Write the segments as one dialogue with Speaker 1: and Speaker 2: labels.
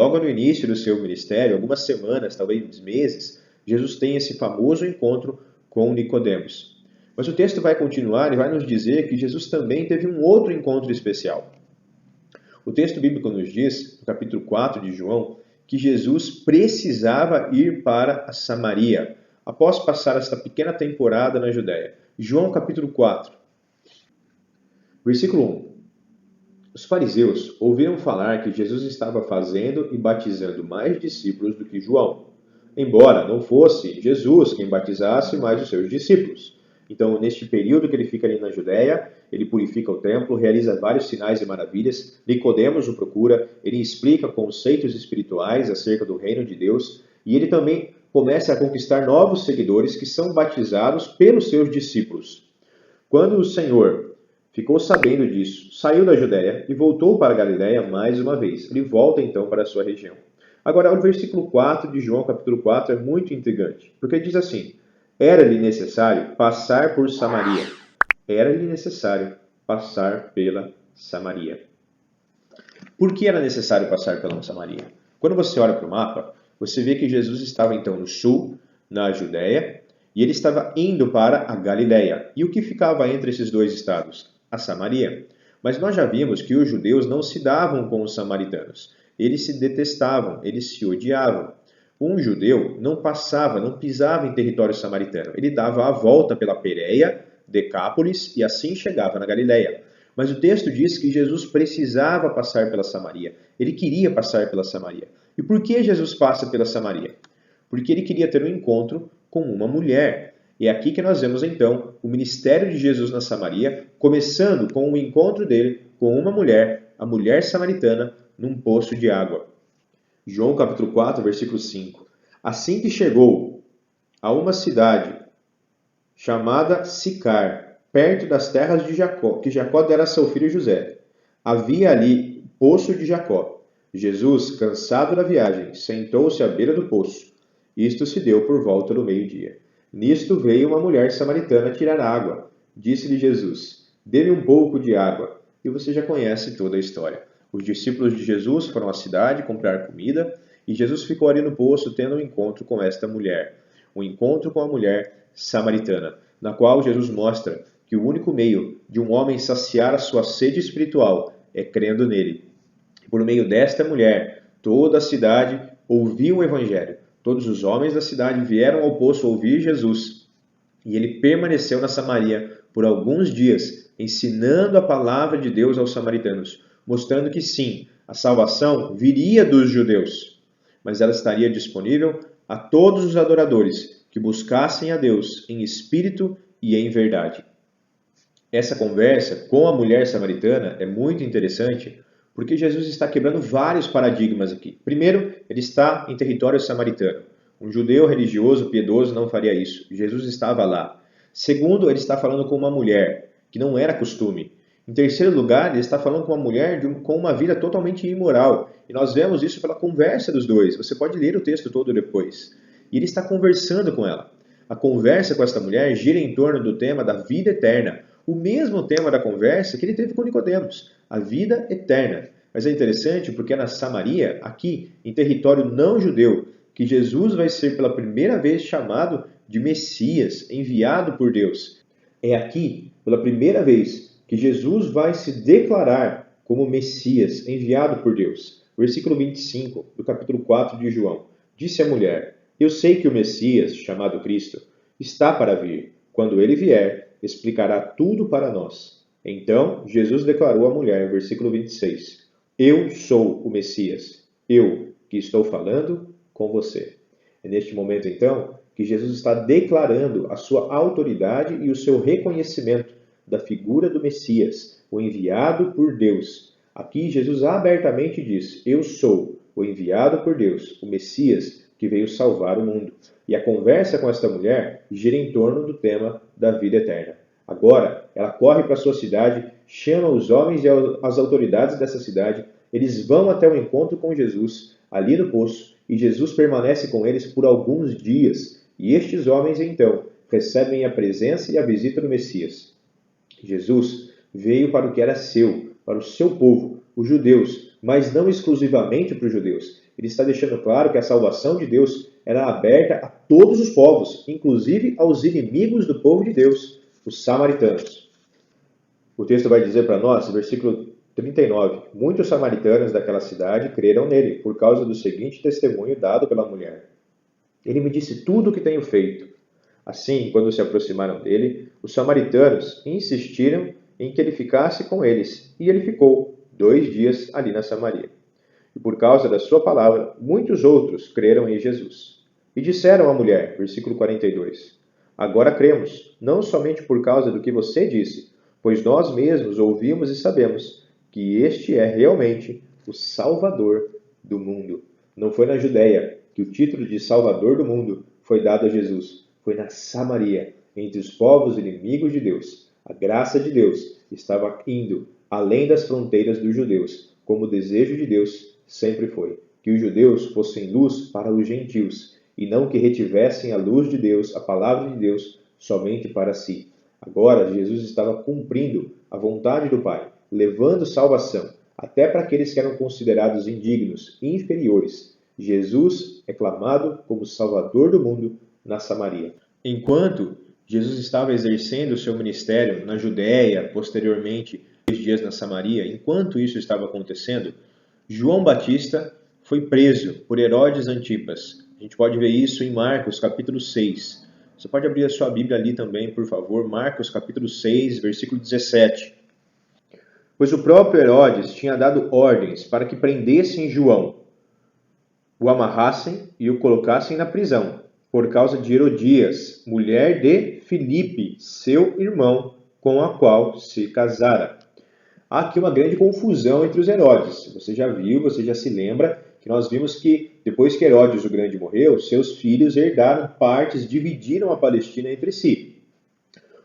Speaker 1: logo no início do seu ministério, algumas semanas, talvez meses, Jesus tem esse famoso encontro com Nicodemos. Mas o texto vai continuar e vai nos dizer que Jesus também teve um outro encontro especial. O texto bíblico nos diz, no capítulo 4 de João, que Jesus precisava ir para a Samaria, após passar esta pequena temporada na Judéia. João capítulo 4, versículo 1. Os fariseus ouviram falar que Jesus estava fazendo e batizando mais discípulos do que João, embora não fosse Jesus quem batizasse, mas os seus discípulos. Então, neste período que ele fica ali na Judéia, ele purifica o templo, realiza vários sinais e maravilhas. Nicodemos o procura, ele explica conceitos espirituais acerca do reino de Deus, e ele também começa a conquistar novos seguidores que são batizados pelos seus discípulos. Quando o Senhor ficou sabendo disso, saiu da Judéia e voltou para a Galiléia mais uma vez. Ele volta então para a sua região. Agora, o versículo 4 de João, capítulo 4, é muito intrigante, porque diz assim: era-lhe necessário passar por Samaria. Era-lhe necessário passar pela Samaria. Por que era necessário passar pela Samaria? Quando você olha para o mapa, você vê que Jesus estava então no sul, na Judéia, e ele estava indo para a Galiléia. E o que ficava entre esses dois estados? A Samaria. Mas nós já vimos que os judeus não se davam com os samaritanos. Eles se detestavam, eles se odiavam. Um judeu não passava, não pisava em território samaritano. Ele dava a volta pela Pérea, Decápolis, e assim chegava na Galiléia. Mas o texto diz que Jesus precisava passar pela Samaria. Ele queria passar pela Samaria. E por que Jesus passa pela Samaria? Porque ele queria ter um encontro com uma mulher. E é aqui que nós vemos então o ministério de Jesus na Samaria, começando com o encontro dele com uma mulher, a mulher samaritana, num poço de água. João capítulo 4, versículo 5. Assim que chegou a uma cidade chamada Sicar, perto das terras de Jacó, que Jacó dera a seu filho José, havia ali poço de Jacó. Jesus, cansado da viagem, sentou-se à beira do poço. Isto se deu por volta do meio-dia. Nisto veio uma mulher samaritana tirar água. Disse-lhe Jesus: dê-me um pouco de água. E você já conhece toda a história. Os discípulos de Jesus foram à cidade comprar comida e Jesus ficou ali no poço tendo um encontro com esta mulher. Um encontro com a mulher samaritana, na qual Jesus mostra que o único meio de um homem saciar a sua sede espiritual é crendo nele. Por meio desta mulher, toda a cidade ouviu o evangelho. Todos os homens da cidade vieram ao poço ouvir Jesus. E ele permaneceu na Samaria por alguns dias, ensinando a palavra de Deus aos samaritanos, mostrando que sim, a salvação viria dos judeus, mas ela estaria disponível a todos os adoradores que buscassem a Deus em espírito e em verdade. Essa conversa com a mulher samaritana é muito interessante, porque Jesus está quebrando vários paradigmas aqui. Primeiro, ele está em território samaritano. Um judeu religioso, piedoso, não faria isso. Jesus estava lá. Segundo, ele está falando com uma mulher, que não era costume. Em terceiro lugar, ele está falando com uma mulher com uma vida totalmente imoral. E nós vemos isso pela conversa dos dois. Você pode ler o texto todo depois. E ele está conversando com ela. A conversa com esta mulher gira em torno do tema da vida eterna. O mesmo tema da conversa que ele teve com Nicodemos, a vida eterna. Mas é interessante porque é na Samaria, aqui, em território não judeu, que Jesus vai ser pela primeira vez chamado de Messias, enviado por Deus. É aqui, pela primeira vez, que Jesus vai se declarar como Messias, enviado por Deus. Versículo 25 do capítulo 4 de João. Disse a mulher: eu sei que o Messias, chamado Cristo, está para vir. Quando ele vier, explicará tudo para nós. Então, Jesus declarou à mulher, versículo 26, eu sou o Messias, eu que estou falando com você. É neste momento, então, que Jesus está declarando a sua autoridade e o seu reconhecimento da figura do Messias, o enviado por Deus. Aqui Jesus abertamente diz: eu sou o enviado por Deus, o Messias que veio salvar o mundo. E a conversa com esta mulher gira em torno do tema da vida eterna. Agora, ela corre para sua cidade, chama os homens e as autoridades dessa cidade, eles vão até o encontro com Jesus, ali no poço, e Jesus permanece com eles por alguns dias. E estes homens, então, recebem a presença e a visita do Messias. Jesus veio para o que era seu, para o seu povo, os judeus, mas não exclusivamente para os judeus. Ele está deixando claro que a salvação de Deus era aberta a todos os povos, inclusive aos inimigos do povo de Deus, os samaritanos. O texto vai dizer para nós, versículo 39, muitos samaritanos daquela cidade creram nele, por causa do seguinte testemunho dado pela mulher. Ele me disse tudo o que tenho feito. Assim, quando se aproximaram dele, os samaritanos insistiram em que ele ficasse com eles, e ele ficou 2 dias ali na Samaria. E por causa da sua palavra, muitos outros creram em Jesus. E disseram à mulher, versículo 42, agora cremos, não somente por causa do que você disse, pois nós mesmos ouvimos e sabemos que este é realmente o Salvador do mundo. Não foi na Judéia que o título de Salvador do mundo foi dado a Jesus. Foi na Samaria, entre os povos inimigos de Deus. A graça de Deus estava indo além das fronteiras dos judeus, como o desejo de Deus sempre foi. Que os judeus fossem luz para os gentios, e não que retivessem a luz de Deus, a palavra de Deus, somente para si. Agora, Jesus estava cumprindo a vontade do Pai, levando salvação, até para aqueles que eram considerados indignos, inferiores. Jesus é clamado como Salvador do mundo na Samaria. Enquanto Jesus estava exercendo o seu ministério na Judéia, posteriormente, 3 dias na Samaria, enquanto isso estava acontecendo, João Batista foi preso por Herodes Antipas. A gente pode ver isso em Marcos, capítulo 6. Você pode abrir a sua Bíblia ali também, por favor. Marcos, capítulo 6, versículo 17. Pois o próprio Herodes tinha dado ordens para que prendessem João, o amarrassem e o colocassem na prisão, por causa de Herodias, mulher de Filipe, seu irmão, com a qual se casara. Há aqui uma grande confusão entre os Herodes. Você já viu, você já se lembra que nós vimos que depois que Herodes o Grande morreu, seus filhos herdaram partes, dividiram a Palestina entre si.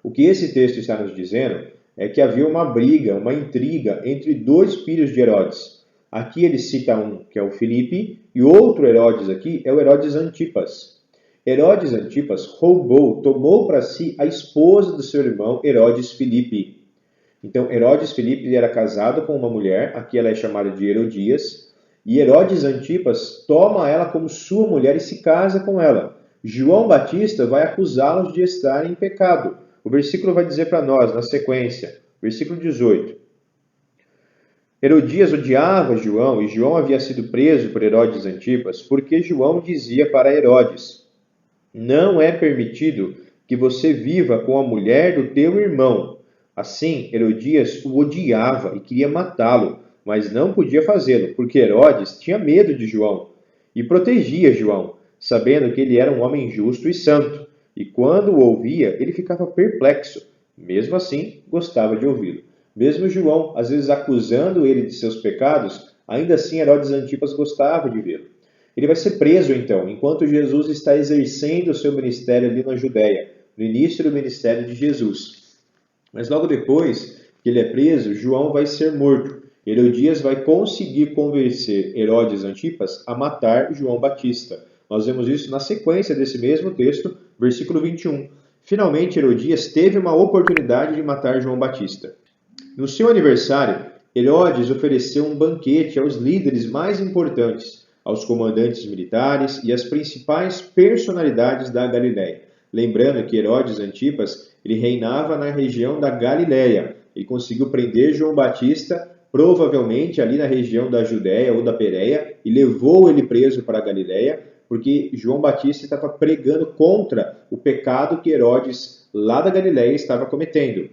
Speaker 1: O que esse texto está nos dizendo é que havia uma briga, uma intriga entre 2 filhos de Herodes. Aqui ele cita um, que é o Filipe, e outro Herodes aqui é o Herodes Antipas. Herodes Antipas tomou para si a esposa do seu irmão Herodes Filipe. Então, Herodes Filipe era casado com uma mulher, aqui ela é chamada de Herodias, e Herodes Antipas toma ela como sua mulher e se casa com ela. João Batista vai acusá-los de estarem em pecado. O versículo vai dizer para nós, na sequência, versículo 18. Herodias odiava João, e João havia sido preso por Herodes Antipas, porque João dizia para Herodes, não é permitido que você viva com a mulher do teu irmão. Assim, Herodias o odiava e queria matá-lo, mas não podia fazê-lo, porque Herodes tinha medo de João e protegia João, sabendo que ele era um homem justo e santo. E quando o ouvia, ele ficava perplexo. Mesmo assim, gostava de ouvi-lo. Mesmo João, às vezes acusando ele de seus pecados, ainda assim Herodes Antipas gostava de vê-lo. Ele vai ser preso, então, enquanto Jesus está exercendo o seu ministério ali na Judéia, no início do ministério de Jesus. Mas logo depois que ele é preso, João vai ser morto. Herodias vai conseguir convencer Herodes Antipas a matar João Batista. Nós vemos isso na sequência desse mesmo texto, versículo 21. Finalmente, Herodias teve uma oportunidade de matar João Batista. No seu aniversário, Herodes ofereceu um banquete aos líderes mais importantes, aos comandantes militares e às principais personalidades da Galiléia. Lembrando que Herodes Antipas ele reinava na região da Galiléia. Ele conseguiu prender João Batista, provavelmente ali na região da Judéia ou da Pérea, e levou ele preso para a Galiléia, porque João Batista estava pregando contra o pecado que Herodes, lá da Galiléia, estava cometendo.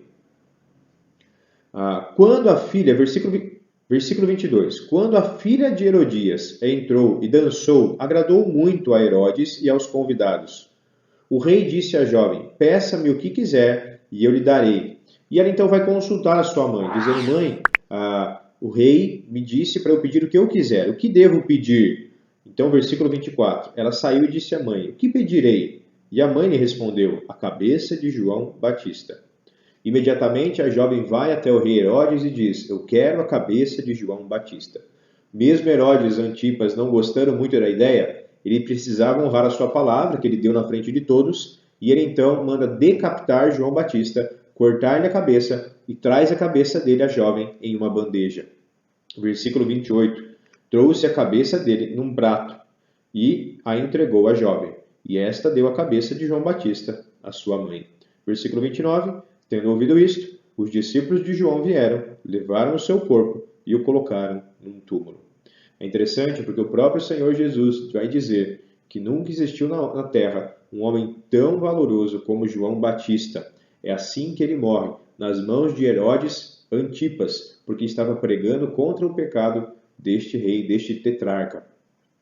Speaker 1: Quando a filha, versículo 22, quando a filha de Herodias entrou e dançou, agradou muito a Herodes e aos convidados. O rei disse à jovem, peça-me o que quiser e eu lhe darei. E ela então vai consultar a sua mãe, dizendo, mãe, o rei me disse para eu pedir o que eu quiser. O que devo pedir? Então, versículo 24, ela saiu e disse à mãe, o que pedirei? E a mãe lhe respondeu, a cabeça de João Batista. Imediatamente a jovem vai até o rei Herodes e diz, eu quero a cabeça de João Batista. Mesmo Herodes Antipas não gostando muito da ideia, ele precisava honrar a sua palavra, que ele deu na frente de todos, e ele então manda decapitar João Batista, cortar-lhe a cabeça e traz a cabeça dele à jovem em uma bandeja. Versículo 28. Trouxe a cabeça dele num prato e a entregou à jovem. E esta deu a cabeça de João Batista, a sua mãe. Versículo 29. Tendo ouvido isto, os discípulos de João vieram, levaram o seu corpo e o colocaram num túmulo. É interessante porque o próprio Senhor Jesus vai dizer que nunca existiu na terra um homem tão valoroso como João Batista. É assim que ele morre, nas mãos de Herodes Antipas, porque estava pregando contra o pecado deste rei, deste tetrarca.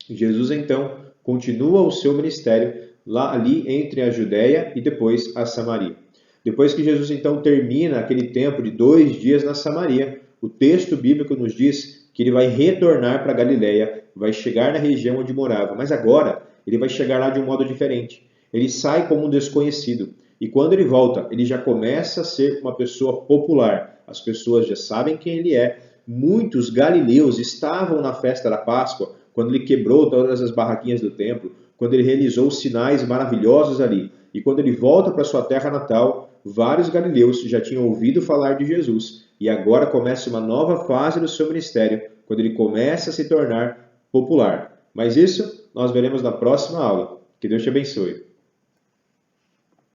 Speaker 1: Jesus, então, continua o seu ministério ali entre a Judéia e depois a Samaria. Depois que Jesus, então, termina aquele tempo de 2 dias na Samaria, o texto bíblico nos diz que ele vai retornar para Galiléia, vai chegar na região onde morava, mas agora ele vai chegar lá de um modo diferente. Ele sai como um desconhecido. E quando ele volta, ele já começa a ser uma pessoa popular. As pessoas já sabem quem ele é. Muitos galileus estavam na festa da Páscoa, quando ele quebrou todas as barraquinhas do templo, quando ele realizou sinais maravilhosos ali. E quando ele volta para sua terra natal, vários galileus já tinham ouvido falar de Jesus. E agora começa uma nova fase do seu ministério, quando ele começa a se tornar popular. Mas isso nós veremos na próxima aula. Que Deus te abençoe.